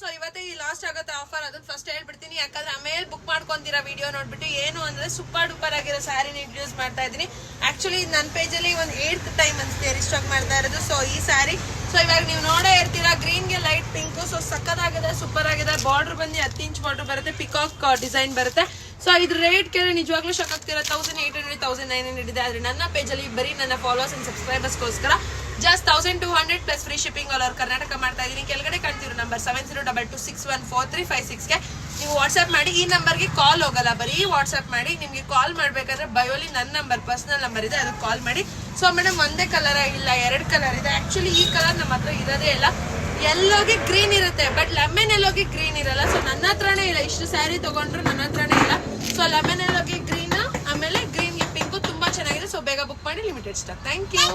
So ಇವತ್ತೇ ಈ last ಆಗುತ್ತೆ ಆಫರ್, ಅದನ್ನ ಫಸ್ಟ್ ಹೇಳ್ಬಿಡ್ತೀನಿ. ಯಾಕಂದ್ರೆ ಆಮೇಲೆ ಬುಕ್ ಮಾಡ್ಕೊಂತೀರಾ ವಿಡಿಯೋ ನೋಡ್ಬಿಟ್ಟು. ಏನು ಅಂದ್ರೆ ಸೂಪರ್ ಡೂಪರ್ ಆಗಿರೋ ಸ್ಯಾರಿನ ಇಂಟ್ರೊಡ್ಯೂಸ್ ಮಾಡ್ತಾ ಇದೀನಿ. ಆಕ್ಚುಲಿ ನನ್ನ ಪೇಜಲ್ಲಿ ಒಂದು 8th ಟೈಮ್ ಅನ್ಸುತ್ತೆ ರಿಸ್ಟಾಕ್ ಮಾಡ್ತಾ ಇರೋದು. ಸೊ ಈ ಸ್ಯಾರಿ ಸೊ ಇವಾಗ ನೀವು ನೋಡೇ ಇರ್ತೀರಾ, ಗ್ರೀನ್ಗೆ ಲೈಟ್ ಪಿಂಕ್. ಸೊ ಸಕ್ಕದಾಗಿದೆ, ಸೂಪರ್ ಆಗಿದೆ. ಬಾರ್ಡರ್ ಬಂದು 10 ಇಂಚ್ ಬಾರ್ಡರ್ ಬರುತ್ತೆ, ಪಿಕಾಕ್ ಡಿಸೈನ್ ಬರುತ್ತೆ. ಸೊ ಇದ್ರ ರೇಟ್ ಕೇಳಿ ನಿಜವಾಗ್ಲೂ ಶಾಕ್ ಆಗ್ತೀರಾ. 1800 1900 ಇದೆ. ಆದ್ರೆ ನನ್ನ ಪೇಜಲ್ಲಿ ಬರೀ ನನ್ನ ಫಾಲೋವರ್ಸ್ ಅಂಡ್ ಸಬ್ಸ್ಕ್ರೈಬರ್ಸ್ಗೋಸ್ಕರ just 1200 plus free shipping all over Karnataka ಮಾಡ್ತಾ ಇದೀನಿ. ಕೆಳಗಡೆ ಕಾಣ್ತಿರೋ ನಂಬರ್ 7022614356ಗೆ ನೀವು ವಾಟ್ಸ್ಆಪ್ ಮಾಡಿ. ಈ ನಂಬರ್ಗೆ ಕಾಲ್ ಹೋಗಲ್ಲ, ಬರೀ ವಾಟ್ಸ್ಆಪ್ ಮಾಡಿ. ನಿಮ್ಗೆ ಕಾಲ್ ಮಾಡ್ಬೇಕಾದ್ರೆ ಬಯೋಲಿ ನನ್ನ ನಂಬರ್, ಪರ್ಸನಲ್ ನಂಬರ್ ಇದೆ, ಅದಕ್ಕೆ ಕಾಲ್ ಮಾಡಿ. ಸೊ ಮೇಡಮ್ ಒಂದೇ ಕಲರ್ ಇಲ್ಲ, 2 ಕಲರ್ ಇದೆ. ಆಕ್ಚುಲಿ ಈ ಕಲರ್ ನಮ್ಮ ಹತ್ರ ಇರೋದೇ ಇಲ್ಲ. ಎಲ್ಲೋಗಿ ಗ್ರೀನ್ ಇರುತ್ತೆ, ಬಟ್ ಲೆಮನ್ ಎಲ್ಲೋಗಿ ಗ್ರೀನ್ ಇರಲ್ಲ. ಸೊ ನನ್ನ ಹತ್ರನೇ ಇಲ್ಲ, ಇಷ್ಟು ಸ್ಯಾರಿ ತಗೊಂಡ್ರು ನನ್ನ ಹತ್ರನೇ ಇಲ್ಲ. ಸೊ ಲೆಮನ್ ಎಲ್ಲೋಗಿ ಗ್ರೀನ್, ಆಮೇಲೆ ಗ್ರೀನ್ಗೆ ಪಿಂಕು ತುಂಬಾ ಚೆನ್ನಾಗಿದೆ. ಸೊ ಬೇಗ ಬುಕ್ ಮಾಡಿ, ಲಿಮಿಟೆಡ್ ಸ್ಟಾಕ್. Thank you.